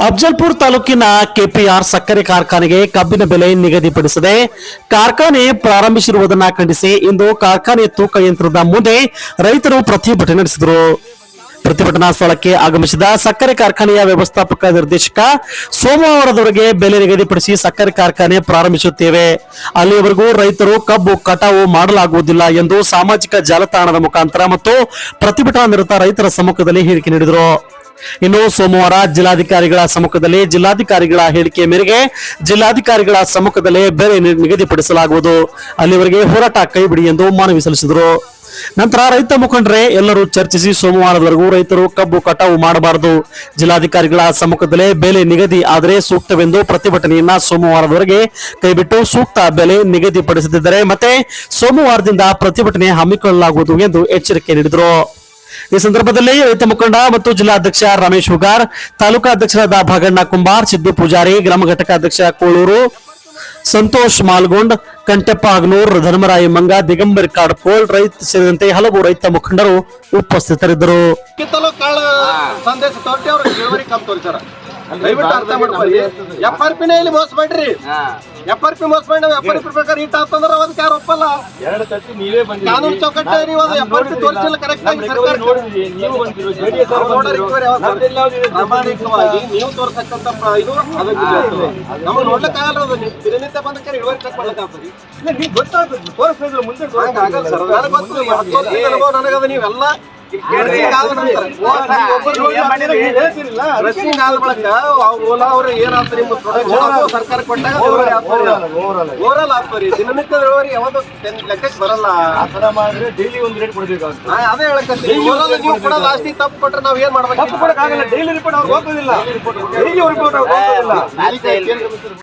ಅಫಜಲ್ಪುರ ತಾಲೂಕಿನ ಕೆಪಿಆರ್ ಸಕ್ಕರೆ ಕಾರ್ಖಾನೆಗೆ ಕಬ್ಬಿನ ಬೆಲೆ ನಿಗದಿಪಡಿಸದೆ ಕಾರ್ಖಾನೆ ಪ್ರಾರಂಭಿಸಿರುವುದನ್ನು ಖಂಡಿಸಿ ಇಂದು ಕಾರ್ಖಾನೆ ತೂಕ ಯಂತ್ರದ ಮುಂದೆ ರೈತರು ಪ್ರತಿಭಟನೆ ನಡೆಸಿದರು. ಪ್ರತಿಭಟನಾ ಸ್ಥಳಕ್ಕೆ ಆಗಮಿಸಿದ ಸಕ್ಕರೆ ಕಾರ್ಖಾನೆಯ ವ್ಯವಸ್ಥಾಪಕ ನಿರ್ದೇಶಕ ಸೋಮವಾರದವರೆಗೆ ಬೆಲೆ ನಿಗದಿಪಡಿಸಿ ಸಕ್ಕರೆ ಕಾರ್ಖಾನೆ ಪ್ರಾರಂಭಿಸುತ್ತೇವೆ, ಅಲ್ಲಿಯವರೆಗೂ ರೈತರು ಕಬ್ಬು ಕಟಾವು ಮಾಡಲಾಗುವುದಿಲ್ಲ ಎಂದು ಸಾಮಾಜಿಕ ಜಾಲತಾಣದ ಮುಖಾಂತರ ಮತ್ತು ಪ್ರತಿಭಟನಾ ನಿರತ ರೈತರ ಸಮ್ಮುಖದಲ್ಲಿ ಹೇಳಿಕೆ ನೀಡಿದರು. ಇನ್ನು ಸೋಮವಾರ ಜಿಲ್ಲಾಧಿಕಾರಿಗಳ ಸಮ್ಮುಖದಲ್ಲಿ ಜಿಲ್ಲಾಧಿಕಾರಿಗಳ ಹೇಳಿಕೆ ಮೇರೆಗೆ ಜಿಲ್ಲಾಧಿಕಾರಿಗಳ ಸಮ್ಮುಖದಲ್ಲೇ ಬೆಲೆ ನಿಗದಿಪಡಿಸಲಾಗುವುದು, ಅಲ್ಲಿವರೆಗೆ ಹೋರಾಟ ಕೈಬಿಡಿ ಎಂದು ಮನವಿ ಸಲ್ಲಿಸಿದರು. ನಂತರ ರೈತ ಮುಖಂಡರೇ ಎಲ್ಲರೂ ಚರ್ಚಿಸಿ ಸೋಮವಾರದವರೆಗೂ ರೈತರು ಕಬ್ಬು ಕಟಾವು ಮಾಡಬಾರದು, ಜಿಲ್ಲಾಧಿಕಾರಿಗಳ ಸಮ್ಮುಖದಲ್ಲೇ ಬೆಲೆ ನಿಗದಿ ಆದರೆ ಸೂಕ್ತವೆಂದು ಪ್ರತಿಭಟನೆಯನ್ನ ಸೋಮವಾರದವರೆಗೆ ಕೈಬಿಟ್ಟು ಸೂಕ್ತ ಬೆಲೆ ನಿಗದಿಪಡಿಸದಿದ್ದರೆ ಮತ್ತೆ ಸೋಮವಾರದಿಂದ ಪ್ರತಿಭಟನೆ ಹಮ್ಮಿಕೊಳ್ಳಲಾಗುವುದು ಎಂದು ಎಚ್ಚರಿಕೆ ನೀಡಿದರು. ಈ ಸಂದರ್ಭದಲ್ಲಿ ರೈತ ಮುಖಂಡ ಮತ್ತು ಜಿಲ್ಲಾಧ್ಯಕ್ಷ ರಮೇಶ್ ಹುಗಾರ್, ತಾಲೂಕಾ ಅಧ್ಯಕ್ಷರಾದ ಭಾಗಣ್ಣ ಕುಂಬಾರ್, ಸಿದ್ದು ಪೂಜಾರಿ, ಗ್ರಾಮ ಘಟಕ ಅಧ್ಯಕ್ಷ ಕೋಳೂರು ಸಂತೋಷ್ ಮಾಲ್ಗೊಂಡ್, ಕಂಟೆಪ್ಪ ಹಗನೂರ್, ಧರ್ಮರಾಯ ಮಂಗ, ದಿಗಂಬರ್ ಕಾಡ್ಕೋಳ್ ರೈತ ಸೇರಿದಂತೆ ಹಲವು ರೈತ ಮುಖಂಡರು ಉಪಸ್ಥಿತರಿದ್ದರು. ದಯವಿಟ್ಟು ಅರ್ಥ ಮಾಡ್ಕೊಳ್ಳಿ. FRP ಇಲ್ಲಿ ಮೋಸ ಮಾಡ್ರಿ. FRP ಮೋಸ ಮಾಡಿ FRP ಪ್ರಕಾರ ಹಿಟ್ ಆಗ್ತಂದ್ರ ಅದಕ್ಕೆ ಯಾರು ಒಪ್ಪಲ್ಲ. ಕಾನೂನು ಚೌಕಟ್ಟು ನೀವು ಅದು FRP ತೋರಿಸಿಲ್ಲ ಕರೆಕ್ಟ್ ಆಗಿ ಸರ್ಕಾರ ಪ್ರಾಮಾಣಿಕವಾಗಿ ನೀವು ತೋರ್ಸಕ್ಕಂತ ಇದು ನಮಗೆ ನೋಡ್ಲಿಕ್ಕಾಗಲ್ಲ. ಅದು ದಿನನಿತ್ಯ ಬಂದಕ್ಕೆ ಇಳುವರಿ ಚೆಕ್ ಮಾಡ್ಲಿಕ್ಕಾಗ್ತದೆ. ನೀವು ಗೊತ್ತಾಗ್ತದೆ ತೋರಿಸಿದ್ರೆ ಮುಂದೆ ಆಗಲ್ಲ ಸರ್. ನನಗೆ ಗೊತ್ತು ಅನುಭವ ನನಗದ. ನೀವೆಲ್ಲ ರಸ್ಸಿಂಗ್ ಆದ ಬಳಿಕ ಅವ್ರು ಏನಾಗ್ತದೆ ನಿಮ್ಮ ಪ್ರೊಡಕ್ಷನ್ ಸರ್ಕಾರ ಕೊಟ್ಟಾಗ ಓವರಾಲ್ ಆಗ್ತದೆ. ದಿನನಿತ್ಯದ ಇಳುವರಿ ಯಾವ್ದು ಲೆಕ್ಕಕ್ಕೆ ಬರಲ್ಲ. ಅದೇ ಹೇಳಕ್ಕೆ ನೀವು ಕೂಡ ಲಾಸ್ಟಿಗೆ ತಪ್ಪು ಕೊಟ್ರೆ ನಾವ್ ಏನ್ ಮಾಡ್ಬೇಕು? ಡೈಲಿ ರಿಪೋರ್ಟ್ ಅವ್ರು ಹೋಗೋದಿಲ್ಲ.